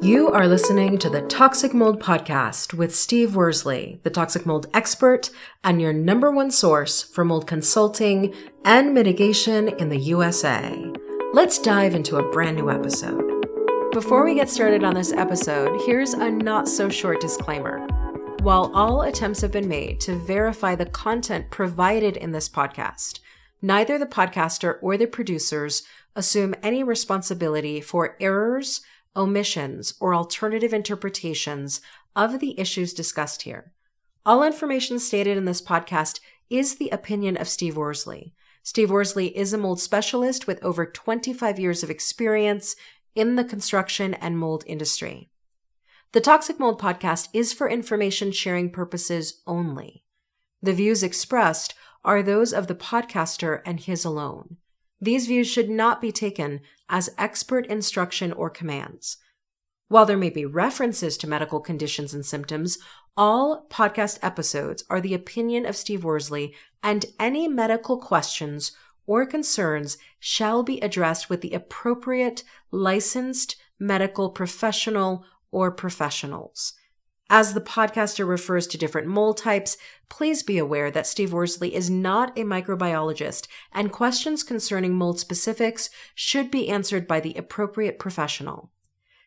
You are listening to the Toxic Mold Podcast with Steve Worsley, the toxic mold expert and your number one source for mold consulting and mitigation in the USA. Let's dive into a brand new episode. Before we get started on this episode, here's a not-so-short disclaimer. While all attempts have been made to verify the content provided in this podcast, neither the podcaster or the producers assume any responsibility for errors, omissions, or alternative interpretations of the issues discussed here. All information stated in this podcast is the opinion of Steve Worsley. Steve Worsley is a mold specialist with over 25 years of experience in the construction and mold industry. The Toxic Mold Podcast is for information sharing purposes only. The views expressed are those of the podcaster and his alone. These views should not be taken as expert instruction or commands. While there may be references to medical conditions and symptoms, all podcast episodes are the opinion of Steve Worsley, and any medical questions or concerns shall be addressed with the appropriate licensed medical professional or professionals. As the podcaster refers to different mold types, please be aware that Steve Worsley is not a microbiologist, and questions concerning mold specifics should be answered by the appropriate professional.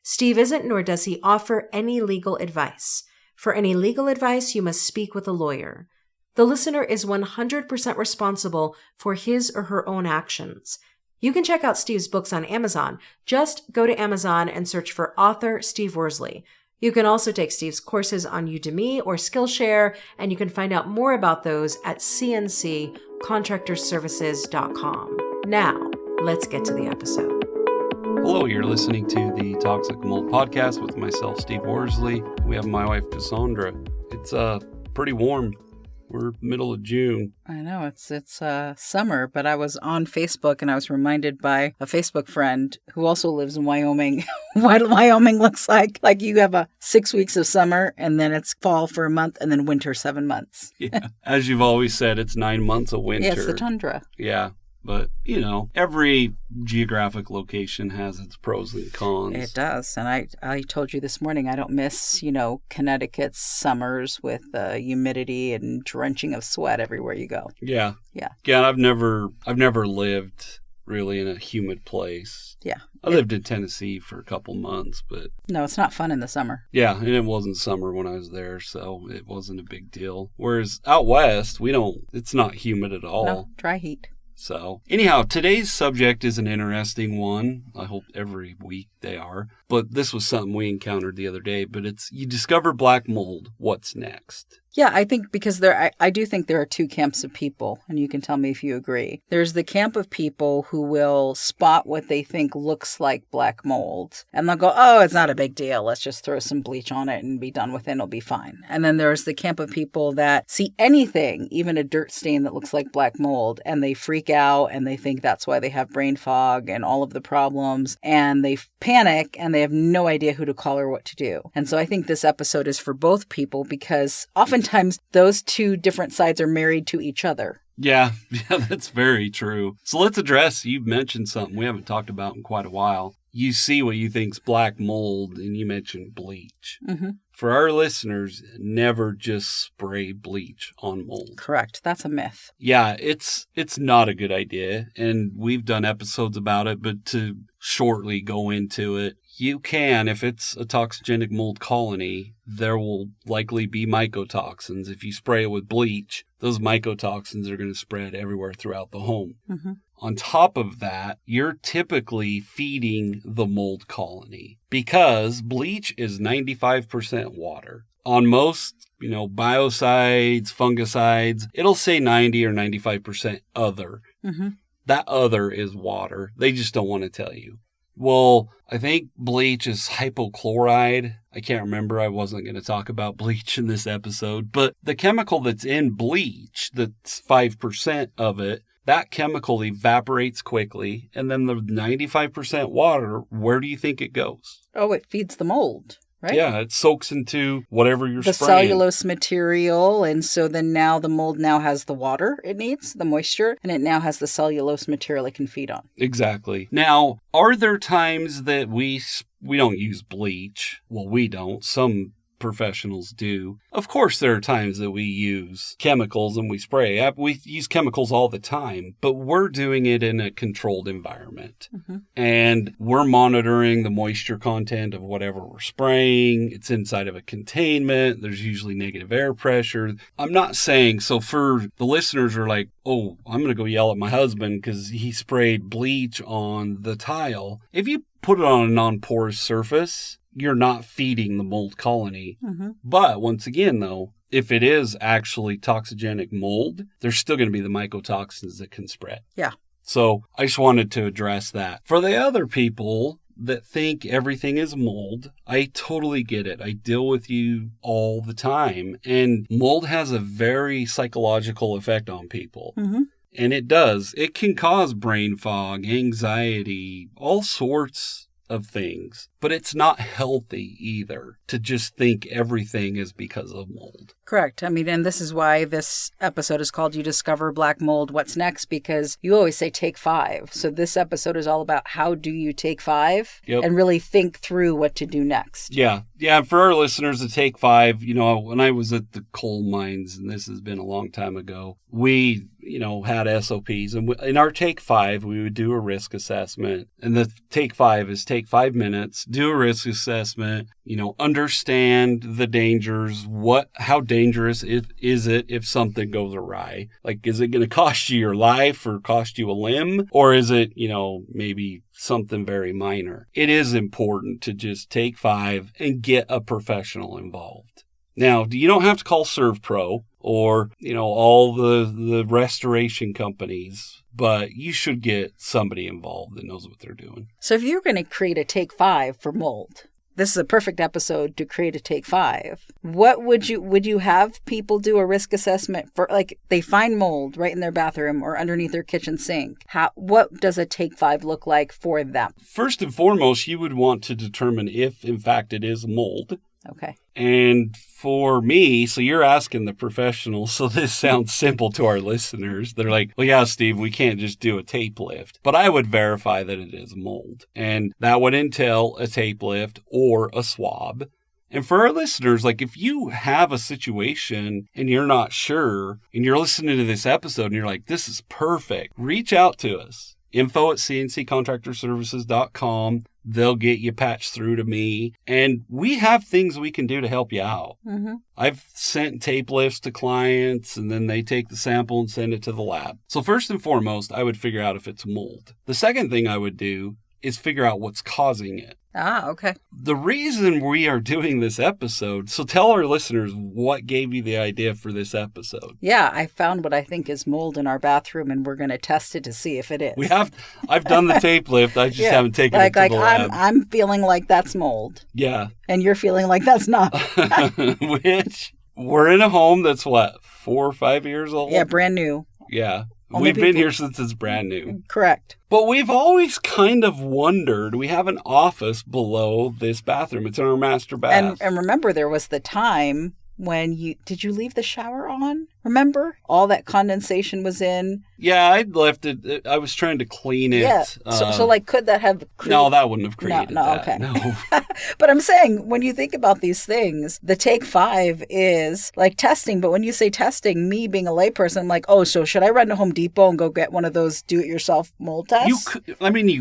Steve isn't, nor does he offer any legal advice. For any legal advice, you must speak with a lawyer. The listener is 100% responsible for his or her own actions. You can check out Steve's books on Amazon. Just go to Amazon and search for author Steve Worsley. You can also take Steve's courses on Udemy or Skillshare, and you can find out more about those at cnccontractorservices.com. Now, let's get to the episode. Hello, you're listening to the Toxic Mold Podcast with myself, Steve Worsley. We have my wife, Cassandra. It's pretty warm. We're middle of June. I know, it's summer, but I was on Facebook and I was reminded by a Facebook friend who also lives in Wyoming what Wyoming looks like. Like you have 6 weeks of summer and then it's fall for a month and then winter 7 months. Yeah. As you've always said, it's 9 months of winter. Yeah, it's the tundra. Yeah. But, every geographic location has its pros and cons. It does. And I told you this morning, I don't miss, Connecticut's summers with humidity and drenching of sweat everywhere you go. Yeah. Yeah. Yeah, I've never lived really in a humid place. Yeah. I lived in Tennessee for a couple months, but... No, it's not fun in the summer. Yeah, and it wasn't summer when I was there, so it wasn't a big deal. Whereas out west, it's not humid at all. No, dry heat. So, anyhow, today's subject is an interesting one. I hope every week they are. But this was something we encountered the other day. But it's, you discover black mold. What's next? Yeah, I think because I do think there are two camps of people, and you can tell me if you agree. There's the camp of people who will spot what they think looks like black mold, and they'll go, oh, it's not a big deal. Let's just throw some bleach on it and be done with it, and it'll be fine. And then there's the camp of people that see anything, even a dirt stain that looks like black mold, and they freak out, and they think that's why they have brain fog and all of the problems, and they panic, and they have no idea who to call or what to do. And so I think this episode is for both people because oftentimes those two different sides are married to each other. Yeah, that's very true. So let's address, you mentioned something we haven't talked about in quite a while. You see what you think's black mold, and you mentioned bleach. Mm-hmm. For our listeners, never just spray bleach on mold. Correct. That's a myth. Yeah, it's not a good idea, and we've done episodes about it, but to shortly go into it, you can, if it's a toxigenic mold colony, there will likely be mycotoxins. If you spray it with bleach, those mycotoxins are going to spread everywhere throughout the home. Mm-hmm. On top of that, you're typically feeding the mold colony because bleach is 95% water. On most, biocides, fungicides, it'll say 90 or 95% other. Mm-hmm. That other is water. They just don't want to tell you. Well, I think bleach is hypochlorite. I can't remember. I wasn't going to talk about bleach in this episode. But the chemical that's in bleach, that's 5% of it, that chemical evaporates quickly. And then the 95% water, where do you think it goes? Oh, it feeds the mold. Right? Yeah, it soaks into whatever you're the spraying. The cellulose material, and so then now the mold now has the water it needs, the moisture, and it now has the cellulose material it can feed on. Exactly. Now, are there times that we we don't use bleach. Well, we don't. Some professionals do. Of course, there are times that we use chemicals and we spray. We use chemicals all the time, but we're doing it in a controlled environment. And we're monitoring the moisture content of whatever we're spraying. It's inside of a containment. There's usually negative air pressure. I'm not saying, so for the listeners are like, oh, I'm going to go yell at my husband because he sprayed bleach on the tile. If you put it on a non-porous surface, you're not feeding the mold colony. But once again, though, if it is actually toxigenic mold, there's still going to be the mycotoxins that can spread. Yeah. So I just wanted to address that. For the other people that think everything is mold, I totally get it. I deal with you all the time. And mold has a very psychological effect on people. And it does. It can cause brain fog, anxiety, all sorts of things, but it's not healthy either to just think everything is because of mold. Correct. I mean, and this is why this episode is called You Discover Black Mold, What's Next? Because you always say take 5. So this episode is all about how do you take 5 and really think through what to do next. Yeah. Yeah. For our listeners, to take 5, when I was at the coal mines, and this has been a long time ago, we had SOPs. And in our take 5, we would do a risk assessment. And the take 5 is take 5 minutes, do a risk assessment, understand the dangers. How dangerous is it if something goes awry? Like, is it going to cost you your life or cost you a limb? Or is it, maybe something very minor? It is important to just take 5 and get a professional involved. Now, you don't have to call ServPro or, all the restoration companies, but you should get somebody involved that knows what they're doing. So if you're going to create a take 5 for mold, this is a perfect episode to create a take 5. What would you have people do a risk assessment for? Like, they find mold right in their bathroom or underneath their kitchen sink. What does a take 5 look like for them? First and foremost, you would want to determine if, in fact, it is mold. Okay. And for me, so you're asking the professionals, so this sounds simple to our listeners. They're like, well, yeah, Steve, we can't just do a tape lift. But I would verify that it is mold. And that would entail a tape lift or a swab. And for our listeners, like, if you have a situation and you're not sure and you're listening to this episode and you're like, this is perfect, reach out to us. info@cnccontractorservices.com. They'll get you patched through to me. And we have things we can do to help you out. I've sent tape lifts to clients, and then they take the sample and send it to the lab. So first and foremost, I would figure out if it's mold. The second thing I would do is figure out what's causing it. Ah, okay. The reason we are doing this episode, so tell our listeners what gave you the idea for this episode. Yeah, I found what I think is mold in our bathroom, and we're going to test it to see if it is. I've done the tape lift. I just haven't taken it to the lab. I'm feeling like that's mold. Yeah. And you're feeling like that's not. Which, we're in a home that's 4 or 5 years old? Yeah, brand new. Yeah. We've been here since it's brand new. Correct. But we've always kind of wondered, we have an office below this bathroom. It's in our master bath. And remember, there was the time when did you leave the shower on? Remember? All that condensation was in. Yeah, I'd left it. I was trying to clean it. Yeah. So could that have created... No, that wouldn't have created that. Okay. No. But I'm saying, when you think about these things, the take 5 is like testing. But when you say testing, me being a layperson, I'm like, oh, so should I run to Home Depot and go get one of those do-it-yourself mold tests? You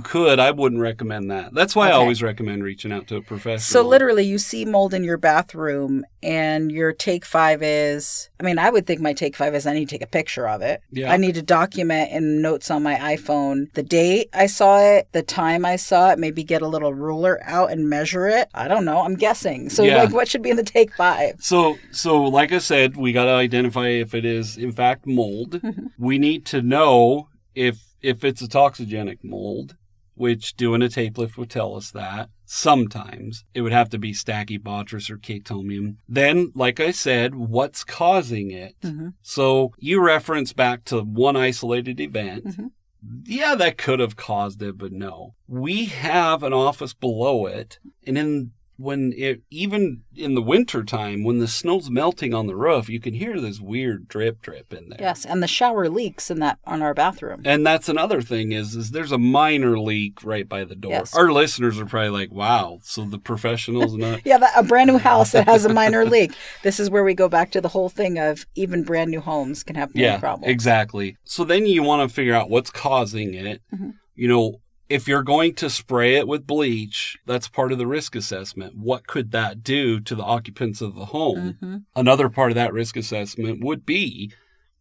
could. I wouldn't recommend that. That's why I always recommend reaching out to a professional. So literally, you see mold in your bathroom, and your take 5 is... I would think my take 5 is I need to take a picture of it. Yeah. I need to document in notes on my iPhone the date I saw it, the time I saw it, maybe get a little ruler out and measure it. I don't know. I'm guessing. So what should be in the take 5? So like I said, we got to identify if it is in fact mold. We need to know if it's a toxigenic mold, which doing a tape lift would tell us that. Sometimes it would have to be Stachybotrys or Chaetomium. Then, like I said, what's causing it? So you reference back to one isolated event. Yeah, that could have caused it, but no. We have an office below it, and in even in the wintertime, when the snow's melting on the roof, you can hear this weird drip in there. Yes, and the shower leaks on our bathroom. And that's another thing is there's a minor leak right by the door. Yes. Our listeners are probably like, wow, so the professionals not... Yeah, a brand new house that has a minor leak. This is where we go back to the whole thing of even brand new homes can have no problem. Yeah, exactly. So then you want to figure out what's causing it. Mm-hmm. You know, if you're going to spray it with bleach, that's part of the risk assessment. What could that do to the occupants of the home? Mm-hmm. Another part of that risk assessment would be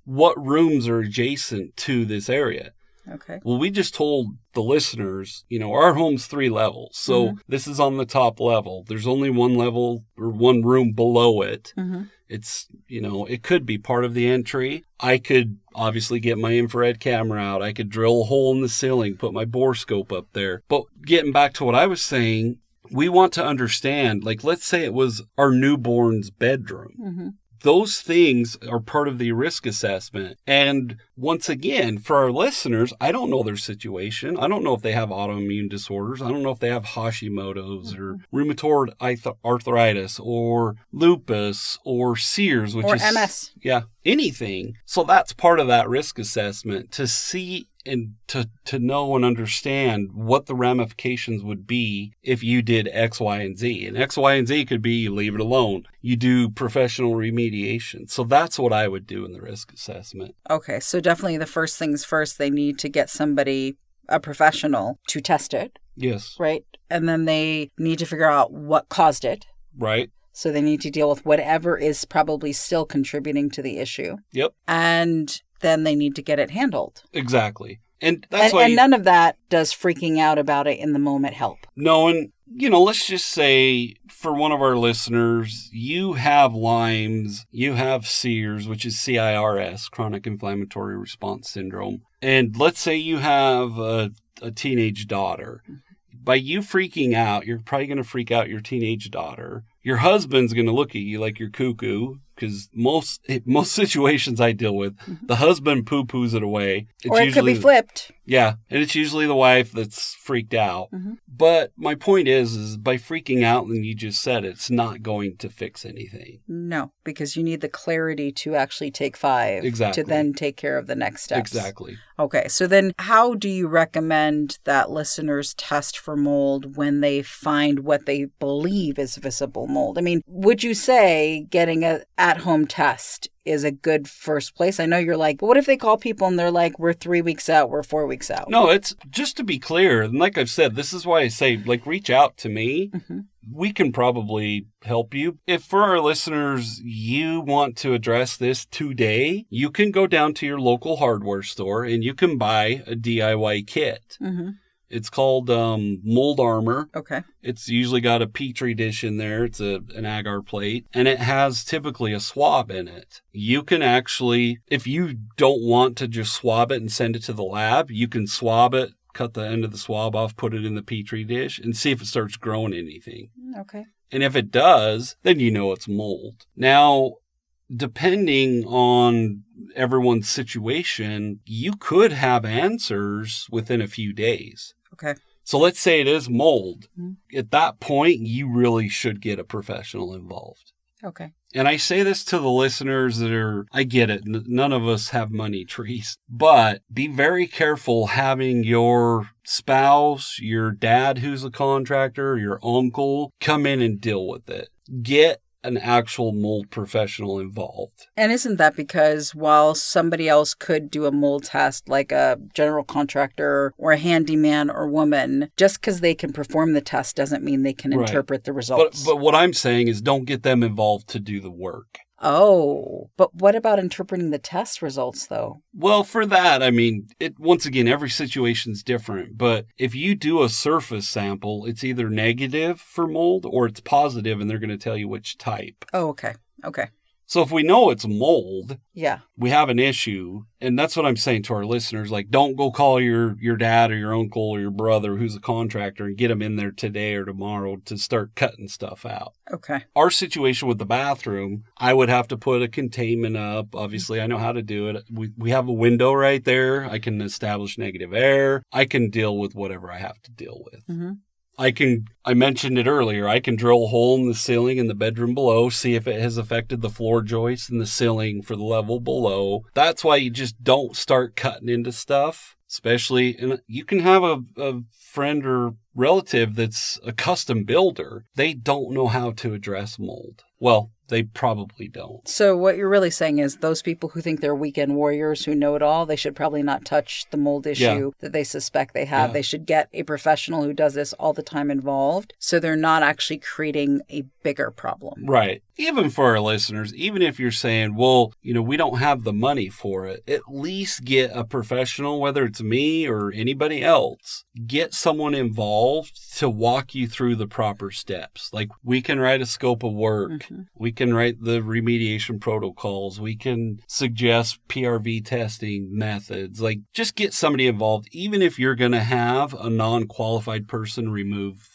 what rooms are adjacent to this area. Okay. Well, we just told the listeners, you know, our home's 3 levels. So this is on the top level. There's only one level or one room below it. Mm-hmm. It's, you know, it could be part of the entry. I could obviously get my infrared camera out. I could drill a hole in the ceiling, put my borescope up there. But getting back to what I was saying, we want to understand, like, let's say it was our newborn's bedroom. Mm-hmm. Those things are part of the risk assessment. And once again, for our listeners, I don't know their situation. I don't know if they have autoimmune disorders. I don't know if they have Hashimoto's or rheumatoid arthritis or lupus or Sears, which is MS. Yeah, anything. So that's part of that risk assessment, to see and to know and understand what the ramifications would be if you did X, Y, and Z. And X, Y, and Z could be you leave it alone. You do professional remediation. So that's what I would do in the risk assessment. Okay, so definitely the first things first, they need to get somebody, a professional, to test it. Yes. Right? And then they need to figure out what caused it. Right. So they need to deal with whatever is probably still contributing to the issue. Yep. And then they need to get it handled. Exactly. And that's why... And none of that does freaking out about it in the moment help. No, and, you know, let's just say for one of our listeners, you have Lyme's, you have Sears, which is CIRS, chronic inflammatory response syndrome. And let's say you have a teenage daughter. By you freaking out, you're probably going to freak out your teenage daughter. Your husband's going to look at you like you're cuckoo, because most situations I deal with, the husband poo-poos it away. Or it could be flipped. Yeah, and it's usually the wife that's freaked out. Mm-hmm. But my point is by freaking out, and you just said it's not going to fix anything. No, because you need the clarity to actually take 5 Exactly. to then take care of the next steps. Exactly. Okay, so then how do you recommend that listeners test for mold when they find what they believe is visible mold? I mean, would you say getting a at-home test is a good first place? I know you're like, but what if they call people and they're like, we're 3 weeks out, we're 4 weeks out? No, it's just to be clear. And like I've said, this is why I say, like, reach out to me. Mm-hmm. We can probably help you. If for our listeners, you want to address this today, you can go down to your local hardware store and you can buy a DIY kit. Mm-hmm. It's called Mold Armor. Okay. It's usually got a petri dish in there. It's an agar plate, and it has typically a swab in it. You can actually, if you don't want to just swab it and send it to the lab, you can swab it, cut the end of the swab off, put it in the petri dish, and see if it starts growing anything. Okay. And if it does, then you know it's mold. Now, depending on everyone's situation, you could have answers within a few days. Okay. So let's say it is mold. Mm-hmm. At that point, you really should get a professional involved. Okay. And I say this to the listeners that are, I get it, none of us have money trees, but be very careful having your spouse, your dad who's a contractor, your uncle come in and deal with it. Get an actual mold professional involved. And isn't that because while somebody else could do a mold test, like a general contractor or a handyman or woman, just because they can perform the test doesn't mean they can interpret the results. But what I'm saying is don't get them involved to do the work. Oh, but what about interpreting the test results, though? Well, for that, I mean, once again, every situation's different. But if you do a surface sample, it's either negative for mold or it's positive, and they're going to tell you which type. Oh, okay. Okay. So if we know it's mold, yeah, we have an issue. And that's what I'm saying to our listeners. Like, don't go call your dad or your uncle or your brother who's a contractor and get them in there today or tomorrow to start cutting stuff out. Okay. Our situation with the bathroom, I would have to put a containment up. Obviously, I know how to do it. We have a window right there. I can establish negative air. I can deal with whatever I have to deal with. Mm-hmm. I mentioned it earlier, I can drill a hole in the ceiling in the bedroom below, see if it has affected the floor joists in the ceiling for the level below. That's why you just don't start cutting into stuff, especially, and you can have a friend or relative that's a custom builder. They don't know how to address mold. Well, they probably don't. So what you're really saying is those people who think they're weekend warriors who know it all, they should probably not touch the mold issue that they suspect they have. Yeah. They should get a professional who does this all the time involved, so they're not actually creating a bigger problem. Right. Even for our listeners, even if you're saying, well, we don't have the money for it, at least get a professional, whether it's me or anybody else, get someone involved to walk you through the proper steps. Like, we can write a scope of work. Mm-hmm. We can write the remediation protocols. We can suggest PRV testing methods. Like, just get somebody involved, even if you're going to have a non-qualified person remove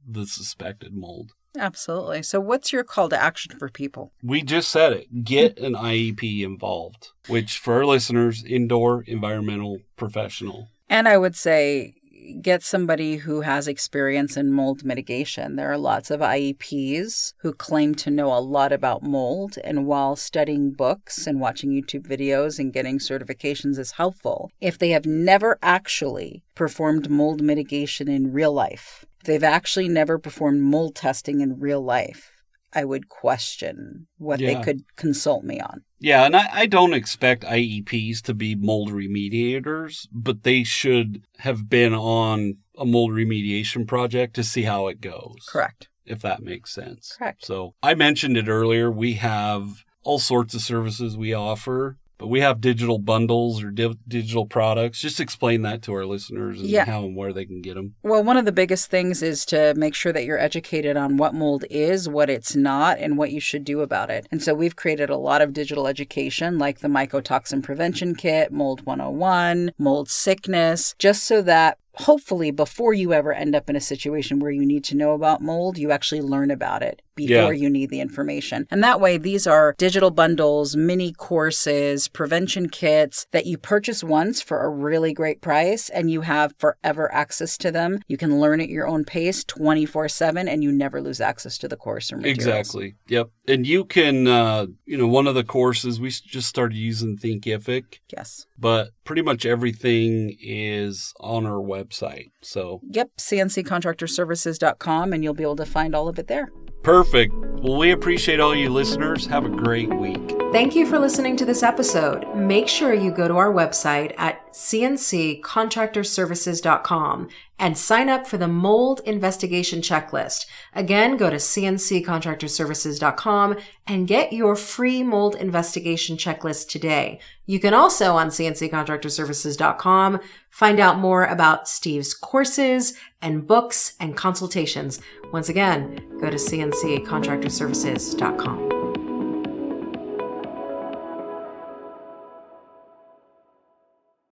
the suspected mold. Absolutely. So what's your call to action for people? We just said it. Get an IEP involved, which for our listeners, indoor environmental professional. And I would say get somebody who has experience in mold mitigation. There are lots of IEPs who claim to know a lot about mold, and while studying books and watching YouTube videos and getting certifications is helpful, if they have never actually performed mold mitigation in real life, if they've actually never performed mold testing in real life, I would question what they could consult me on. Yeah, and I don't expect IEPs to be mold remediators, but they should have been on a mold remediation project to see how it goes. Correct. If that makes sense. Correct. So I mentioned it earlier. We have all sorts of services we offer, but we have digital bundles or digital products. Just explain that to our listeners and how and where they can get them. Well, one of the biggest things is to make sure that you're educated on what mold is, what it's not, and what you should do about it. And so we've created a lot of digital education like the Mycotoxin Prevention Kit, Mold 101, Mold Sickness, just so that hopefully before you ever end up in a situation where you need to know about mold, you actually learn about it before you need the information. And that way, these are digital bundles, mini courses, prevention kits that you purchase once for a really great price and you have forever access to them. You can learn at your own pace 24/7 and you never lose access to the course or materials. Exactly. Yep. And you can, one of the courses, we just started using Thinkific. Yes. But pretty much everything is on our website. So, yep, cnccontractorservices.com, and you'll be able to find all of it there. Perfect. Well, we appreciate all you listeners. Have a great week. Thank you for listening to this episode. Make sure you go to our website at cnccontractorservices.com and sign up for the mold investigation checklist. Again, go to cnccontractorservices.com and get your free mold investigation checklist today. You can also on cnccontractorservices.com find out more about Steve's courses and books and consultations. Once again, go to cnccontractorservices.com.